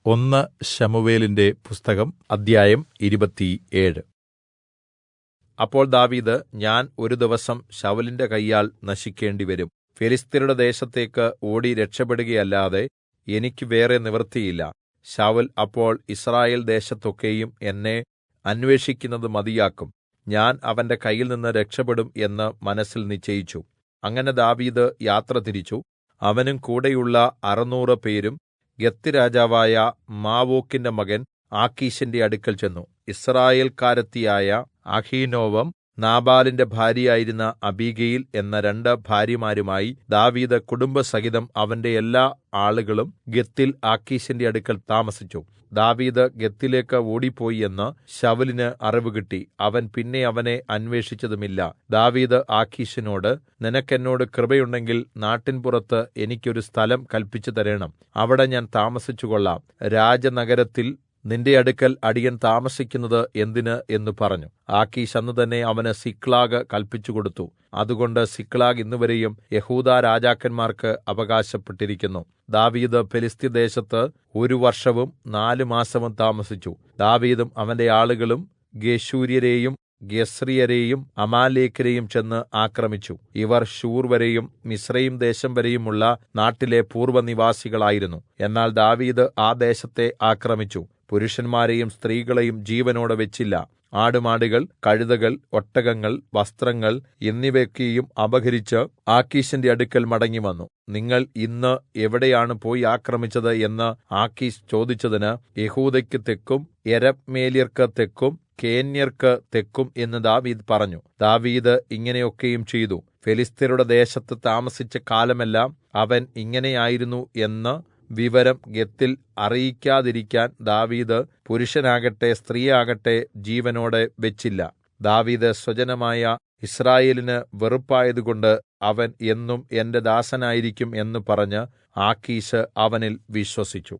ഒന്ന് ശമൂവേലിന്റെ പുസ്തകം അദ്ധ്യായം 27. അപ്പോൾ ദാവീദ്, ഞാൻ ഒരു ദിവസം ശൌലിന്റെ കയ്യാൽ നശിക്കേണ്ടിവരും. ഫെലിസ്ത്യരുടെ ദേശത്തേക്ക് ഓടി രക്ഷപ്പെടുകയല്ലാതെ എനിക്ക് വേറെ നിവൃത്തിയില്ല. ശൌൽ അപ്പോൾ യിസ്രായേൽ ദേശത്തൊക്കെയും എന്നെ അന്വേഷിക്കുന്നത് മതിയാക്കും. ഞാൻ അവന്റെ കയ്യിൽനിന്ന് രക്ഷപ്പെടും എന്ന് മനസ്സിൽ നിശ്ചയിച്ചു. അങ്ങനെ ദാവീദ് യാത്ര തിരിച്ചു. അവനും കൂടെയുള്ള 600 പേരും ഗത്ത് രാജാവായ മാവോക്കിന്റെ മകൻ ആഖീശിന്റെ അടുക്കൽ ചെന്നു. യിസ്രായേൽക്കാരത്തിയായ അഹീനോവം നാബാലിന്റെ ഭാര്യയായിരുന്ന അബീഗയിൽ എന്ന 2 ഭാര്യമാരുമായി ദാവീദ് കുടുംബസഹിതം അവന്റെ എല്ലാ ആളുകളും ഗത്തിൽ ആഖീശിന്റെ അടുക്കൽ താമസിച്ചു. ദാവീദ് ഗത്തിലേക്ക് ഓടിപ്പോയി എന്ന് ശൌലിന് അറിവ് കിട്ടി. അവൻ പിന്നെ അവനെ അന്വേഷിച്ചതുമില്ല. ദാവീദ് ആഖീശിനോട്, നിനക്ക് എന്നോട് കൃപയുണ്ടെങ്കിൽ നാട്ടിൻപുറത്ത് എനിക്കൊരു സ്ഥലം കല്പിച്ചു തരേണം. അവിടെ ഞാൻ താമസിച്ചുകൊള്ളാം. രാജനഗരത്തിൽ നിന്റെ അടുക്കൽ അടിയൻ താമസിക്കുന്നത് എന്തിന് എന്ന് പറഞ്ഞു. ആഖീശ് അന്ന് തന്നെ അവന് സിക്ലാഗ് കല്പിച്ചു കൊടുത്തു. അതുകൊണ്ട് സിക്ലാഗ് ഇന്നുവരെയും യെഹൂദാ രാജാക്കന്മാർക്ക് അവകാശപ്പെട്ടിരിക്കുന്നു. ദാവീദ് ഫെലിസ്ത്യദേശത്ത് 1 വർഷവും 4 മാസവും താമസിച്ചു. ദാവീദും അവന്റെ ആളുകളും ഗെശൂര്യരെയും ഗെസ്രിയരെയും അമാലേക്യരെയും ചെന്ന് ആക്രമിച്ചു. ഇവർ ശൂർ വരെയും മിസ്രയീം ദേശം വരെയുമുള്ള നാട്ടിലെ പൂർവ്വനിവാസികളായിരുന്നു. എന്നാൽ ദാവീദ് ആ ദേശത്തെ ആക്രമിച്ചു. പുരുഷന്മാരെയും സ്ത്രീകളെയും ജീവനോടെ വെച്ചില്ല. ആടുമാടുകൾ, കഴുതകൾ, ഒട്ടകങ്ങൾ, വസ്ത്രങ്ങൾ എന്നിവയൊക്കെയും അപഹരിച്ച് ആഖീശിന്റെ അടുക്കൽ മടങ്ങിവന്നു. നിങ്ങൾ ഇന്ന് എവിടെയാണ് പോയി ആക്രമിച്ചത് എന്ന് ആഖീശ് ചോദിച്ചതിന്, യെഹൂദയ്ക്ക് തെക്കും യെരഹ്മേല്യർക്ക് തെക്കും കേന്യർക്ക് തെക്കും എന്ന് ദാവീദ് പറഞ്ഞു. ദാവീദ് ഇങ്ങനെയൊക്കെയും ചെയ്തു. ഫെലിസ്ത്യരുടെ ദേശത്ത് താമസിച്ച കാലമെല്ലാം അവൻ ഇങ്ങനെയായിരുന്നു എന്ന് വിവരം ഗത്തിൽ അറിയിക്കാതിരിക്കാൻ ദാവീദ് പുരുഷനാകട്ടെ സ്ത്രീയാകട്ടെ ജീവനോടെ വെച്ചില്ല. ദാവീദ് സ്വജനമായ യിസ്രായേലിന് വെറുപ്പായതുകൊണ്ട് അവൻ എന്നും എന്റെ ദാസനായിരിക്കും എന്ന് പറഞ്ഞ് ആഖീശ് അവനിൽ വിശ്വസിച്ചു.